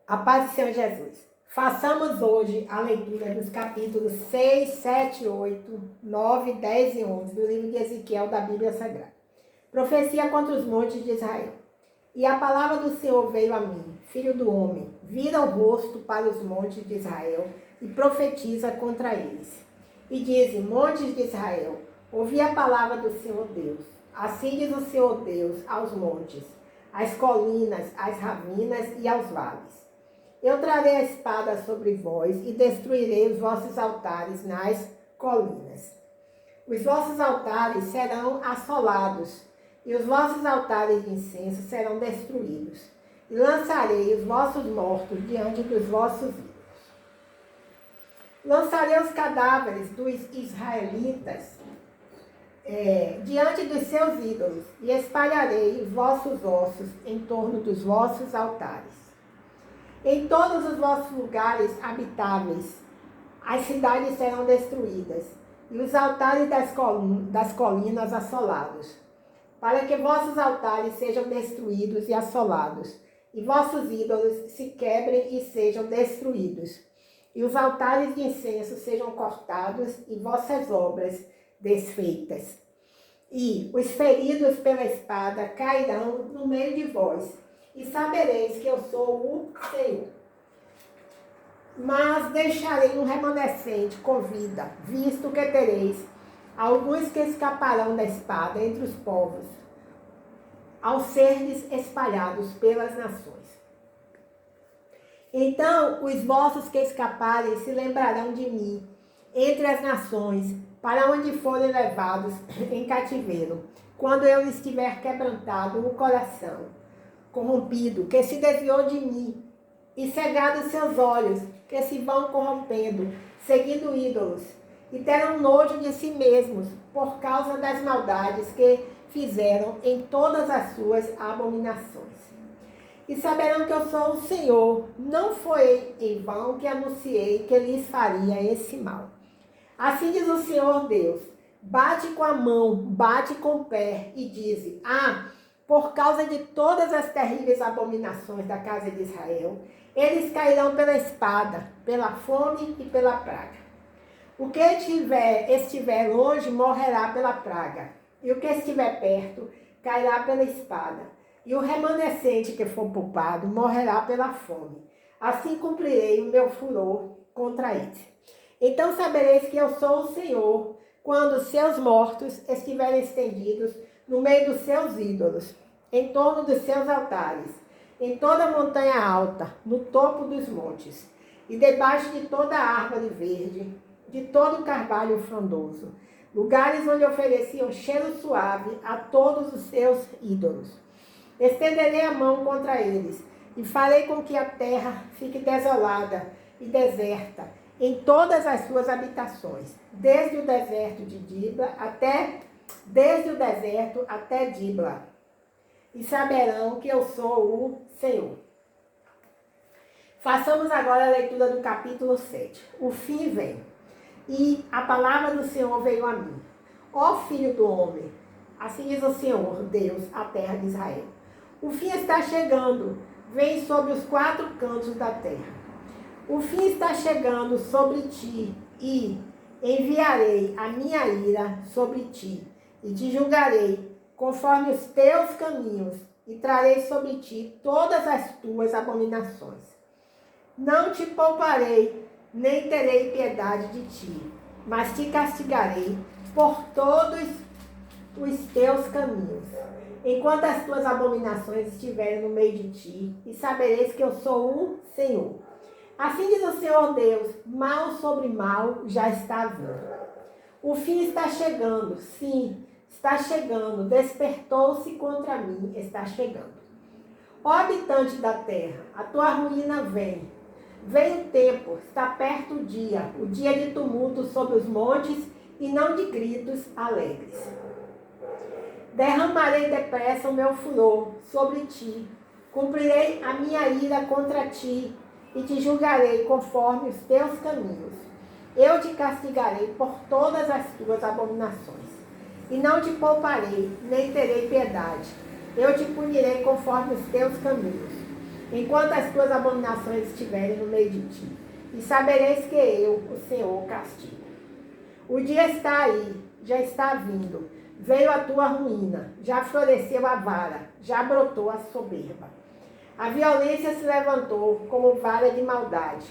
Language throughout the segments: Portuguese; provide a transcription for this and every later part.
A paz do Senhor Jesus. Façamos hoje a leitura dos capítulos 6, 7, 8, 9, 10 e 11 do livro de Ezequiel da Bíblia Sagrada. Profecia contra os montes de Israel. E a palavra do Senhor veio a mim, filho do homem, vira o rosto para os montes de Israel e profetiza contra eles. E diz: montes de Israel, ouvi a palavra do Senhor Deus. Assim diz o Senhor Deus aos montes, às colinas, às ravinas e aos vales. Eu trarei a espada sobre vós e destruirei os vossos altares nas colinas. Os vossos altares serão assolados e os vossos altares de incenso serão destruídos. E lançarei os vossos mortos diante dos vossos ídolos. Lançarei os cadáveres dos israelitas diante dos seus ídolos e espalharei os vossos ossos em torno dos vossos altares. Em todos os vossos lugares habitáveis, as cidades serão destruídas, e os altares das colinas assolados, para que vossos altares sejam destruídos e assolados, e vossos ídolos se quebrem e sejam destruídos, e os altares de incenso sejam cortados, e vossas obras desfeitas. E os feridos pela espada cairão no meio de vós, e sabereis que eu sou o Senhor. Mas deixarei um remanescente com vida, visto que tereis alguns que escaparão da espada entre os povos, ao serdes espalhados pelas nações. Então os vossos que escaparem se lembrarão de mim entre as nações, para onde forem levados em cativeiro, quando eu lhes tiver quebrantado o coração corrompido, que se desviou de mim, e cegado seus olhos, que se vão corrompendo, seguindo ídolos, e terão nojo de si mesmos, por causa das maldades que fizeram em todas as suas abominações. E saberão que eu sou o Senhor, não foi em vão que anunciei que lhes faria esse mal. Assim diz o Senhor Deus: bate com a mão, bate com o pé, e dize: por causa de todas as terríveis abominações da casa de Israel, eles cairão pela espada, pela fome e pela praga. O que estiver longe morrerá pela praga, e o que estiver perto cairá pela espada, e o remanescente que for poupado morrerá pela fome. Assim cumprirei o meu furor contra eles. Então sabereis que eu sou o Senhor, quando seus mortos estiverem estendidos no meio dos seus ídolos, em torno dos seus altares, em toda a montanha alta, no topo dos montes, e debaixo de toda a árvore verde, de todo o carvalho frondoso, lugares onde ofereciam cheiro suave a todos os seus ídolos. Estenderei a mão contra eles, e farei com que a terra fique desolada e deserta, em todas as suas habitações, desde o deserto até Dibla, e saberão que eu sou o Senhor. Façamos agora a leitura do capítulo 7. O fim vem. E a palavra do Senhor veio a mim. Ó filho do homem, assim diz o Senhor, Deus, a terra de Israel. O fim está chegando, vem sobre os quatro cantos da terra. O fim está chegando sobre ti, e enviarei a minha ira sobre ti, e te julgarei conforme os teus caminhos, e trarei sobre ti todas as tuas abominações. Não te pouparei, nem terei piedade de ti, mas te castigarei por todos os teus caminhos, enquanto as tuas abominações estiverem no meio de ti, e sabereis que eu sou o Senhor. Assim diz o Senhor Deus: mal sobre mal já está vindo. O fim está chegando, sim, está chegando, despertou-se contra mim, está chegando. Ó habitante da terra, a tua ruína vem. Vem o tempo, está perto o dia de tumulto sobre os montes e não de gritos alegres. Derramarei depressa o meu furor sobre ti, cumprirei a minha ira contra ti, e te julgarei conforme os teus caminhos. Eu te castigarei por todas as tuas abominações, e não te pouparei, nem terei piedade. Eu te punirei conforme os teus caminhos. enquanto as tuas abominações estiverem no meio de ti. E sabereis que eu, o Senhor, castigo. O dia está aí, já está vindo. Veio a tua ruína, já floresceu a vara, já brotou a soberba. A violência se levantou como vara de maldade.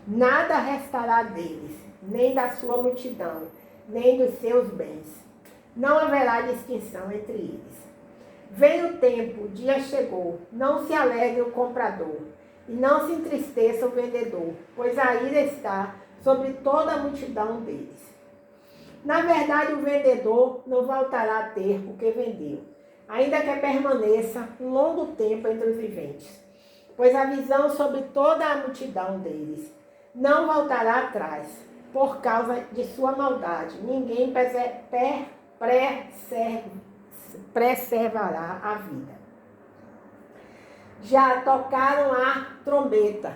Nada restará deles, nem da sua multidão, nem dos seus bens. Não haverá distinção entre eles. Veio o tempo, o dia chegou, não se alegre o comprador, e não se entristeça o vendedor, pois a ira está sobre toda a multidão deles. Na verdade, o vendedor não voltará a ter o que vendeu, ainda que permaneça um longo tempo entre os viventes, pois a visão sobre toda a multidão deles não voltará atrás, por causa de sua maldade. Ninguém preservará a vida. Já tocaram a trombeta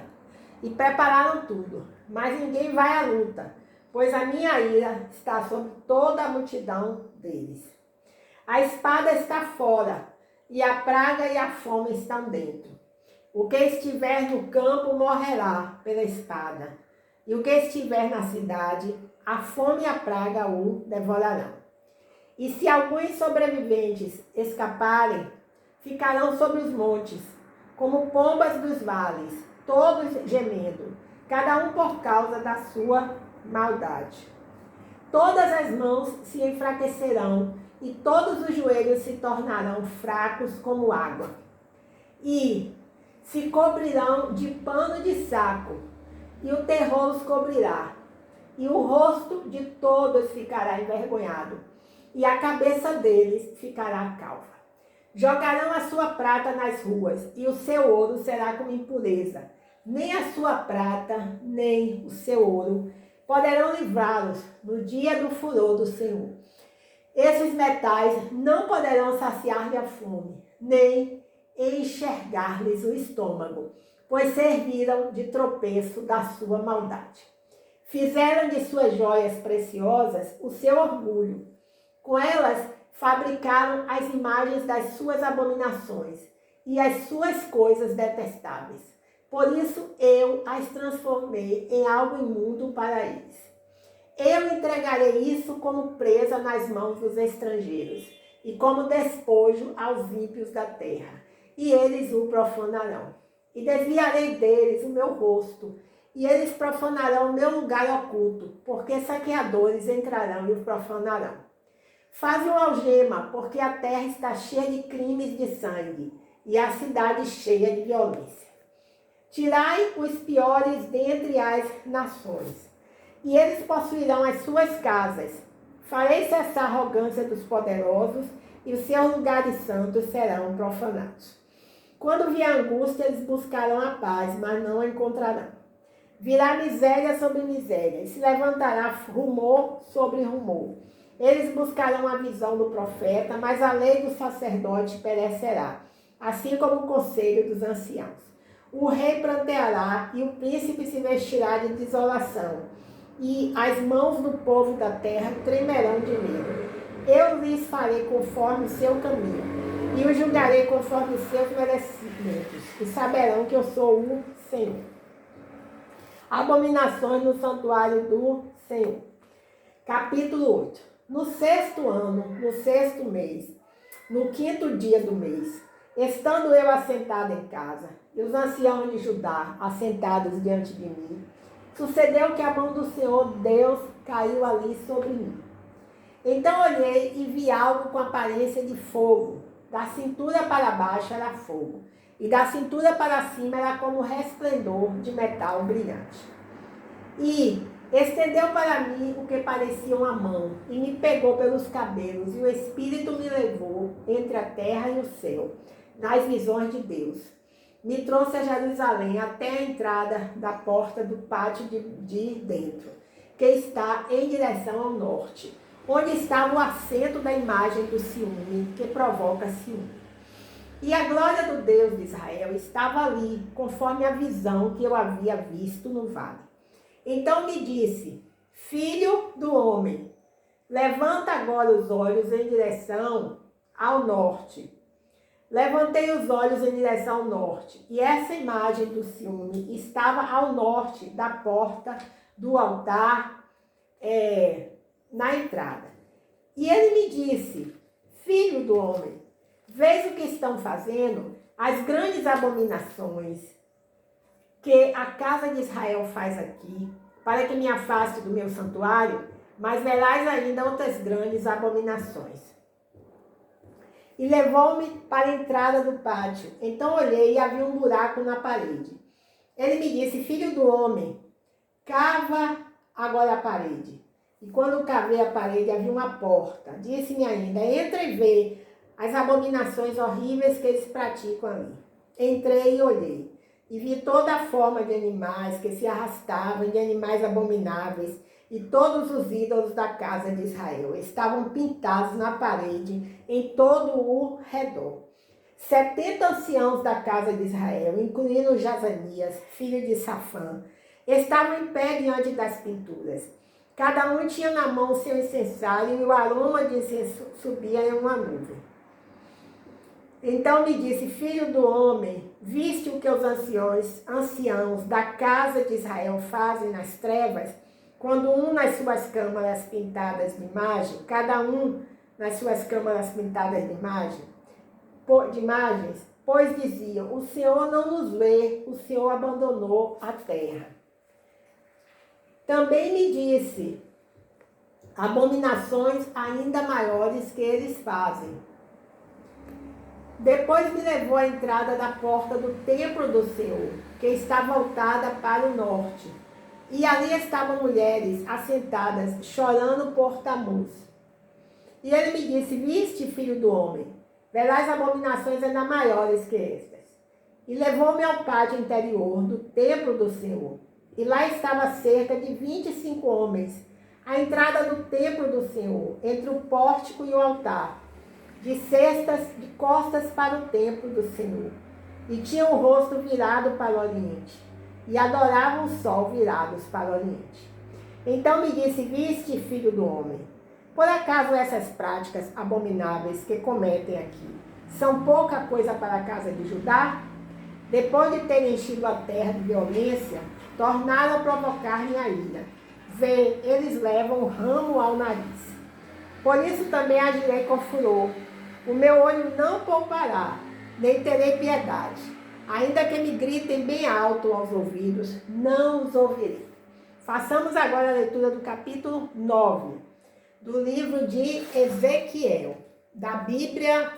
e prepararam tudo, mas ninguém vai à luta, pois a minha ira está sobre toda a multidão deles. A espada está fora, e a praga e a fome estão dentro. O que estiver no campo morrerá pela espada, e o que estiver na cidade, a fome e a praga o devorarão. E se alguns sobreviventes escaparem, ficarão sobre os montes, como pombas dos vales, todos gemendo, cada um por causa da sua maldade. Todas as mãos se enfraquecerão, e todos os joelhos se tornarão fracos como água. E se cobrirão de pano de saco, e o terror os cobrirá, e o rosto de todos ficará envergonhado, e a cabeça deles ficará calva. Jogarão a sua prata nas ruas, e o seu ouro será como impureza. Nem a sua prata, nem o seu ouro poderão livrá-los no dia do furor do Senhor. Esses metais não poderão saciar-lhe a fome, nem enxergar-lhes o estômago, pois serviram de tropeço da sua maldade. Fizeram de suas joias preciosas o seu orgulho. Com elas fabricaram as imagens das suas abominações e as suas coisas detestáveis. Por isso eu as transformei em algo imundo para eles. Eu entregarei isso como presa nas mãos dos estrangeiros e como despojo aos ímpios da terra, e eles o profanarão. E desviarei deles o meu rosto, e eles profanarão o meu lugar oculto, porque saqueadores entrarão e o profanarão. Faze uma algema, porque a terra está cheia de crimes de sangue, e a cidade cheia de violência. Tirai os piores dentre as nações, e eles possuirão as suas casas. Farei cessar a arrogância dos poderosos, e os seus lugares santos serão profanados. Quando vier a angústia, eles buscarão a paz, mas não a encontrarão. Virá miséria sobre miséria, e se levantará rumor sobre rumor. Eles buscarão a visão do profeta, mas a lei do sacerdote perecerá, assim como o conselho dos anciãos. O rei pranteará, e o príncipe se vestirá de desolação, e as mãos do povo da terra tremerão de medo. Eu lhes farei conforme o seu caminho, e os julgarei conforme os seus merecimentos, e saberão que eu sou o Senhor. Abominações no santuário do Senhor. Capítulo 8. No 6º ano, no 6º mês, no 5º dia do mês, estando eu assentado em casa, e os anciãos de Judá assentados diante de mim, sucedeu que a mão do Senhor Deus caiu ali sobre mim. Então olhei e vi algo com aparência de fogo. Da cintura para baixo era fogo, e da cintura para cima era como resplendor de metal brilhante. E estendeu para mim o que parecia uma mão, e me pegou pelos cabelos, e o Espírito me levou entre a terra e o céu, nas visões de Deus. Me trouxe a Jerusalém até a entrada da porta do pátio de dentro, que está em direção ao norte, onde estava o assento da imagem do ciúme, que provoca ciúme. E a glória do Deus de Israel estava ali, conforme a visão que eu havia visto no vale. Então me disse: Filho do homem, levanta agora os olhos em direção ao norte. Levantei os olhos em direção ao norte, e essa imagem do ciúme estava ao norte da porta do altar, na entrada. E ele me disse: filho do homem, vês o que estão fazendo? As grandes abominações que a casa de Israel faz aqui, para que me afaste do meu santuário, mas verás ainda outras grandes abominações. E levou-me para a entrada do pátio. Então olhei e havia um buraco na parede. Ele me disse: filho do homem, cava agora a parede. E quando cavei a parede, havia uma porta. Disse-me ainda: entra e vê as abominações horríveis que eles praticam ali. Entrei e olhei. E vi toda a forma de animais que se arrastavam, de animais abomináveis, e todos os ídolos da casa de Israel estavam pintados na parede em todo o redor. 70 anciãos da casa de Israel, incluindo Jazanias, filho de Safã, estavam em pé diante das pinturas. Cada um tinha na mão o seu incensário e o aroma de incenso subia em uma nuvem. Então me disse: filho do homem, viste o que os anciãos da casa de Israel fazem nas trevas, quando um nas suas câmaras pintadas de imagem, cada um nas suas câmaras pintadas de imagens, pois diziam: o Senhor não nos vê, o Senhor abandonou a terra. Também me disse: abominações ainda maiores que eles fazem. Depois me levou à entrada da porta do templo do Senhor, que está voltada para o norte. E ali estavam mulheres assentadas, chorando por Tamuz. E ele me disse: viste, filho do homem, verás abominações ainda maiores que estas. E levou-me ao pátio interior do templo do Senhor. E lá estava cerca de 25 homens, à entrada do templo do Senhor, entre o pórtico e o altar, de costas para o templo do Senhor. E tinham o rosto virado para o oriente, e adoravam o sol virados para o oriente. Então me disse: viste, filho do homem, por acaso essas práticas abomináveis que cometem aqui são pouca coisa para a casa de Judá? Depois de terem enchido a terra de violência, tornaram a provocar-me a ira. Vê, eles levam o ramo ao nariz. Por isso também agirei com furor. O meu olho não poupará, nem terei piedade. Ainda que me gritem bem alto aos ouvidos, não os ouvirei. Façamos agora a leitura do capítulo 9, do livro de Ezequiel, da Bíblia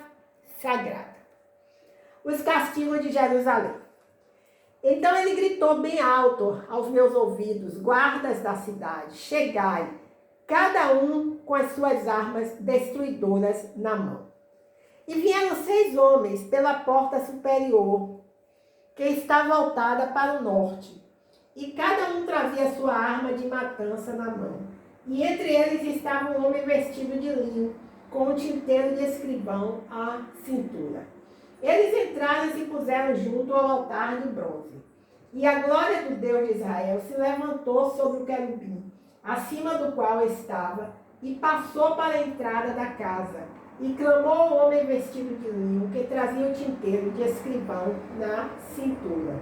Sagrada. Os castigos de Jerusalém. Então ele gritou bem alto aos meus ouvidos: guardas da cidade, chegai, cada um com as suas armas destruidoras na mão. E vieram 6 homens pela porta superior, que está voltada para o norte, e cada um trazia sua arma de matança na mão. E entre eles estava um homem vestido de linho, com um tinteiro de escrivão à cintura. Eles entraram e se puseram junto ao altar de bronze. E a glória do Deus de Israel se levantou sobre o querubim, acima do qual estava, e passou para a entrada da casa. E clamou o homem vestido de linho, que trazia o tinteiro de escrivão na cintura.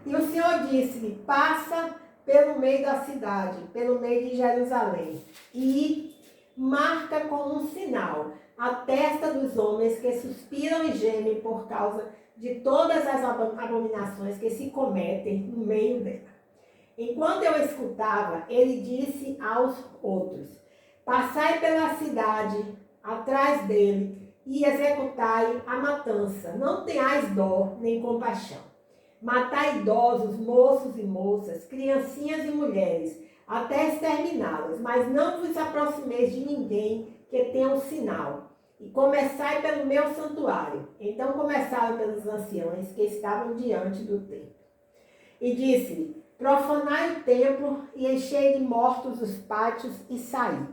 E o Senhor disse-lhe: passa pelo meio da cidade, pelo meio de Jerusalém, e marca com um sinal a testa dos homens que suspiram e gemem por causa de todas as abominações que se cometem no meio dela. Enquanto eu escutava, ele disse aos outros: passai pela cidade atrás dele e executai a matança. Não tenhais dó nem compaixão. Matai idosos, moços e moças, criancinhas e mulheres, até exterminá-los, mas não vos aproximeis de ninguém que tenha um sinal. E começai pelo meu santuário. Então começaram pelos anciãos que estavam diante do templo. E disse-lhe: profanai o templo e enchei de mortos os pátios e saí.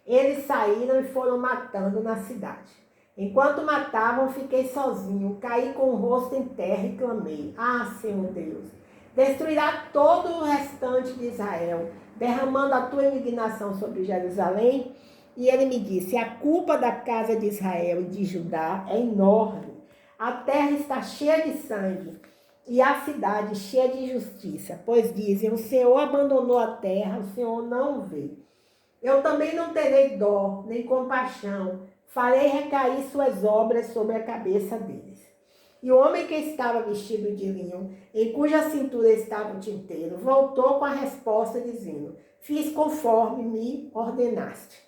Eles saíram e foram matando na cidade. Enquanto matavam, fiquei sozinho, caí com o rosto em terra e clamei: ah, Senhor Deus, destruirá todo o restante de Israel, derramando a tua indignação sobre Jerusalém? E ele me disse: a culpa da casa de Israel e de Judá é enorme. A terra está cheia de sangue e a cidade cheia de injustiça, pois dizem: o Senhor abandonou a terra, o Senhor não vê. Eu também não terei dó, nem compaixão, farei recair suas obras sobre a cabeça deles. E o homem que estava vestido de linho, em cuja cintura estava o tinteiro, voltou com a resposta dizendo: fiz conforme me ordenaste.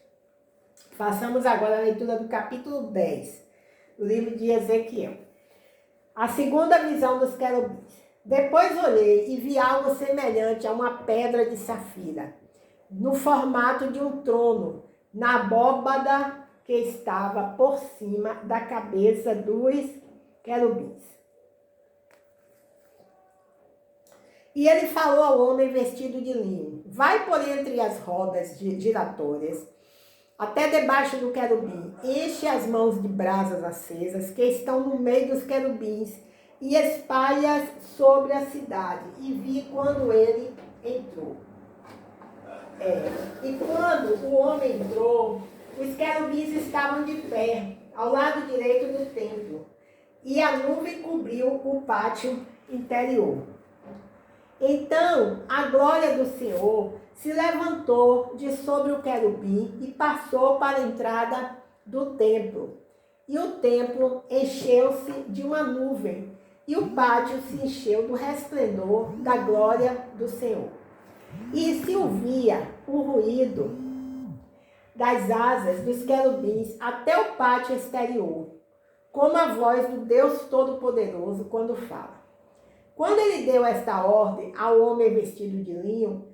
Façamos agora a leitura do capítulo 10, do livro de Ezequiel. A segunda visão dos querubins. Depois olhei e vi algo semelhante a uma pedra de safira, no formato de um trono, na abóbada que estava por cima da cabeça dos querubins. E ele falou ao homem vestido de linho: vai por entre as rodas giratórias, até debaixo do querubim, enche as mãos de brasas acesas que estão no meio dos querubins e espalha sobre a cidade. E vi quando ele entrou. E quando o homem entrou, os querubins estavam de pé, ao lado direito do templo, e a nuvem cobriu o pátio interior. Então a glória do Senhor se levantou de sobre o querubim e passou para a entrada do templo. E o templo encheu-se de uma nuvem, e o pátio se encheu do resplendor da glória do Senhor. E se ouvia o ruído das asas dos querubins até o pátio exterior, como a voz do Deus Todo-Poderoso quando fala. Quando ele deu esta ordem ao homem vestido de linho,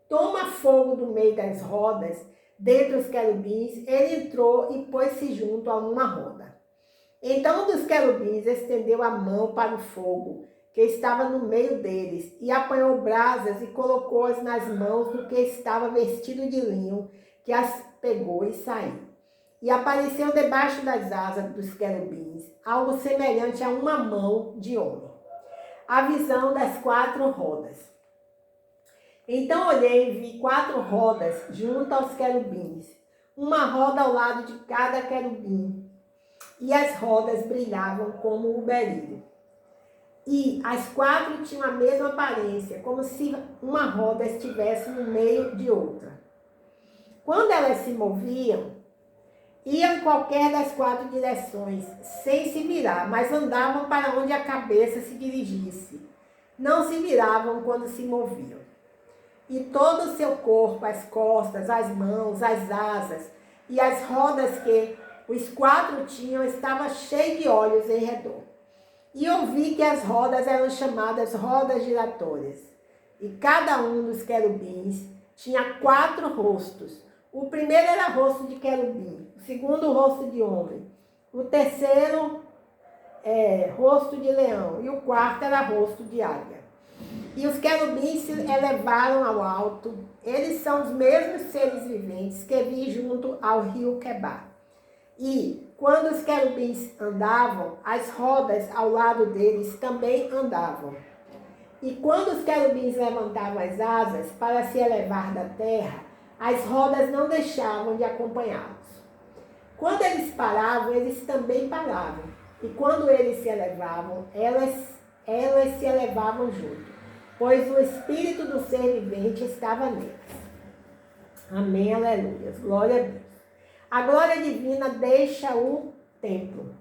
toma fogo do meio das rodas, dentre os querubins, ele entrou e pôs-se junto a uma roda. Então um dos querubins estendeu a mão para o fogo, que estava no meio deles, e apanhou brasas e colocou-as nas mãos do que estava vestido de linho, que as pegou e saiu. E apareceu debaixo das asas dos querubins algo semelhante a uma mão de homem. A visão das 4 rodas. Então olhei e vi 4 rodas junto aos querubins, uma roda ao lado de cada querubim, e as rodas brilhavam como o berílio. E as 4 tinham a mesma aparência, como se uma roda estivesse no meio de outra. Quando elas se moviam, iam em qualquer das 4 direções, sem se virar, mas andavam para onde a cabeça se dirigisse. Não se viravam quando se moviam. E todo o seu corpo, as costas, as mãos, as asas e as rodas que os 4 tinham, estava cheio de olhos em redor. E ouvi que as rodas eram chamadas rodas giratórias. E cada um dos querubins tinha 4 rostos. O primeiro era rosto de querubim, o segundo rosto de homem, o terceiro rosto de leão e o quarto era rosto de águia. E os querubins se elevaram ao alto. Eles são os mesmos seres viventes que vi junto ao rio Quebar. E quando os querubins andavam, as rodas ao lado deles também andavam. E quando os querubins levantavam as asas para se elevar da terra, as rodas não deixavam de acompanhá-los. Quando eles paravam, eles também paravam. E quando eles se elevavam, elas se elevavam junto, pois o espírito do ser vivente estava neles. Amém, aleluia. Glória a Deus. A glória divina deixa o templo.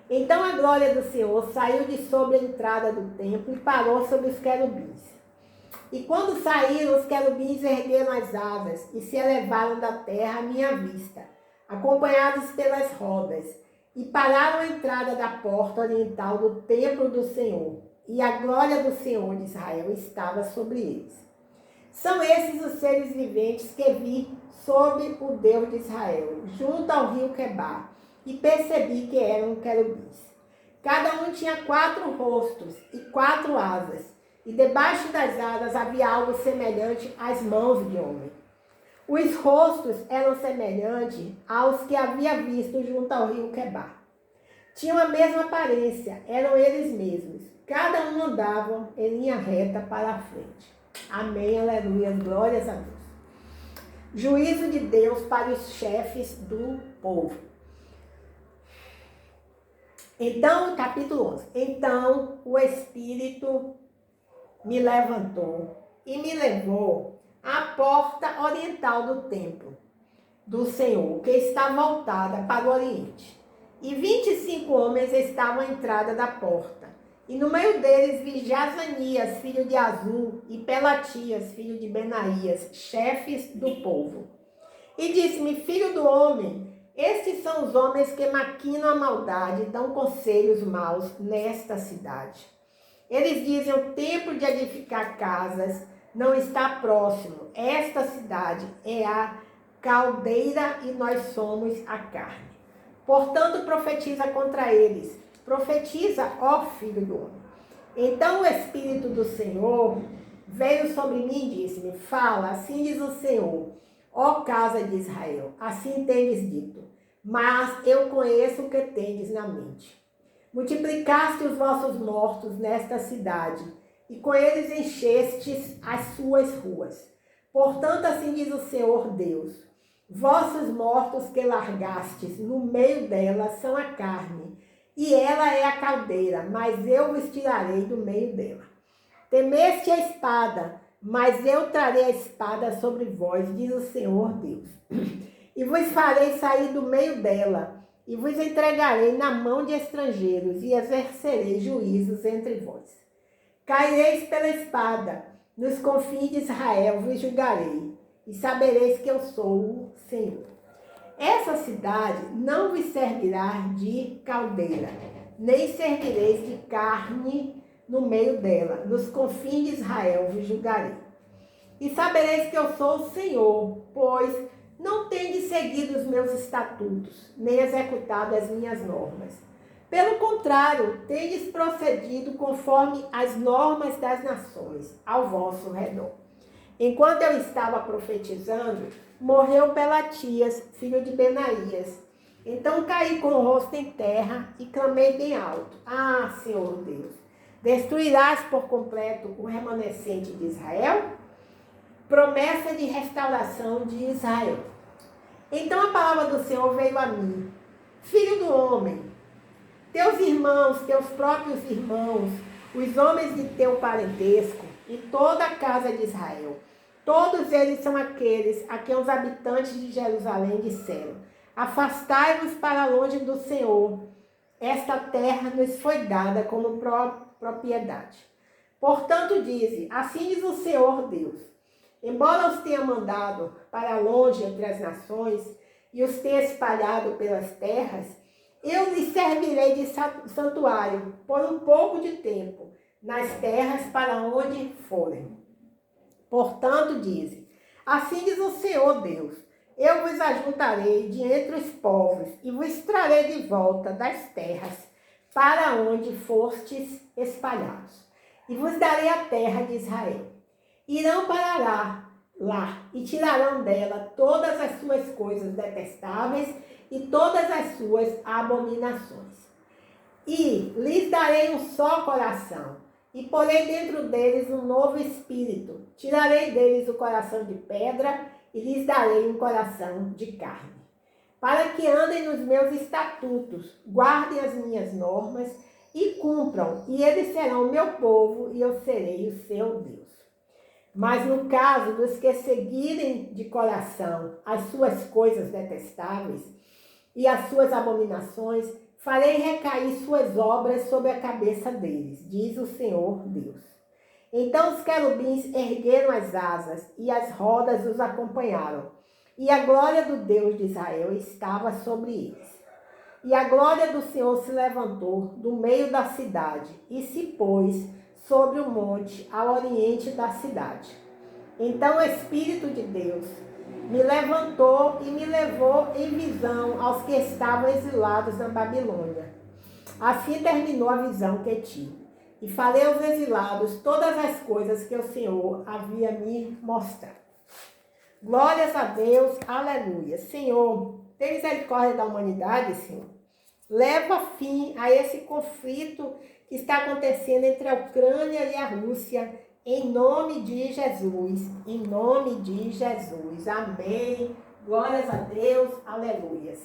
Então a glória do Senhor saiu de sobre a entrada do templo e parou sobre os querubins. E quando saíram, os querubins ergueram as asas e se elevaram da terra à minha vista, acompanhados pelas rodas, e pararam à entrada da porta oriental do templo do Senhor, e a glória do Senhor de Israel estava sobre eles. São esses os seres viventes que vi sob o Deus de Israel, junto ao rio Quebar, e percebi que eram querubins. Cada um tinha 4 rostos e 4 asas, e debaixo das asas havia algo semelhante às mãos de homem. Os rostos eram semelhantes aos que havia visto junto ao rio Quebar. Tinham a mesma aparência, eram eles mesmos. Cada um andava em linha reta para a frente. Amém, aleluia, glórias a Deus. Juízo de Deus para os chefes do povo. Então, capítulo 11. Então o Espírito me levantou e me levou à porta oriental do templo do Senhor, que está voltada para o Oriente. E 25 homens estavam à entrada da porta. E no meio deles vi Jazanias, filho de Azul, e Pelatias, filho de Benaías, chefes do povo. E disse-me: filho do homem, estes são os homens que maquinam a maldade e dão conselhos maus nesta cidade. Eles dizem: o tempo de edificar casas não está próximo. Esta cidade é a caldeira e nós somos a carne. Portanto, profetiza contra eles. Profetiza, ó filho do homem. Então o Espírito do Senhor veio sobre mim e disse-me: fala, assim diz o Senhor, ó casa de Israel, assim tendes dito, mas eu conheço o que tendes na mente. Multiplicaste os vossos mortos nesta cidade, e com eles enchestes as suas ruas. Portanto, assim diz o Senhor Deus: vossos mortos que largastes no meio dela são a carne, e ela é a caldeira, mas eu vos tirarei do meio dela. Temeste a espada, mas eu trarei a espada sobre vós, diz o Senhor Deus. E vos farei sair do meio dela, e vos entregarei na mão de estrangeiros, e exercerei juízos entre vós. Caireis pela espada, nos confins de Israel vos julgarei, e sabereis que eu sou o Senhor. Essa cidade não vos servirá de caldeira, nem servireis de carne no meio dela. Nos confins de Israel vos julgarei. E sabereis que eu sou o Senhor, pois não tendes seguido os meus estatutos, nem executado as minhas normas. Pelo contrário, tendes procedido conforme as normas das nações ao vosso redor. Enquanto eu estava profetizando, morreu Pelatias, filho de Benaías. Então caí com o rosto em terra e clamei bem alto: ah, Senhor Deus, destruirás por completo o remanescente de Israel? Promessa de restauração de Israel. Então a palavra do Senhor veio a mim: filho do homem, teus irmãos, teus próprios irmãos, os homens de teu parentesco e toda a casa de Israel, todos eles são aqueles a quem os habitantes de Jerusalém disseram: afastai-vos para longe do Senhor, esta terra nos foi dada como propriedade. Portanto, dize: assim diz o Senhor Deus, embora os tenha mandado para longe entre as nações e os tenha espalhado pelas terras, eu lhes servirei de santuário por um pouco de tempo nas terras para onde forem. Portanto, diz: assim diz o Senhor Deus, eu vos ajuntarei de entre os povos e vos trarei de volta das terras para onde fostes espalhados, e vos darei a terra de Israel. Irão para lá e tirarão dela todas as suas coisas detestáveis e todas as suas abominações. E lhes darei um só coração, e porei dentro deles um novo espírito. Tirarei deles o coração de pedra e lhes darei um coração de carne, para que andem nos meus estatutos, guardem as minhas normas e cumpram, e eles serão o meu povo e eu serei o seu Deus. Mas no caso dos que seguirem de coração as suas coisas detestáveis e as suas abominações, farei recair suas obras sobre a cabeça deles, diz o Senhor Deus. Então os querubins ergueram as asas e as rodas os acompanharam, e a glória do Deus de Israel estava sobre eles. E a glória do Senhor se levantou do meio da cidade e se pôs sobre o monte ao oriente da cidade. Então o Espírito de Deus me levantou e me levou em visão aos que estavam exilados na Babilônia. Assim terminou a visão que tive. E falei aos exilados todas as coisas que o Senhor havia me mostrado. Glórias a Deus, aleluia. Senhor, tem misericórdia da humanidade, Senhor. Leva fim a esse conflito que está acontecendo entre a Ucrânia e a Rússia Em nome de Jesus, em nome de Jesus. Amém. Glórias a Deus, aleluias.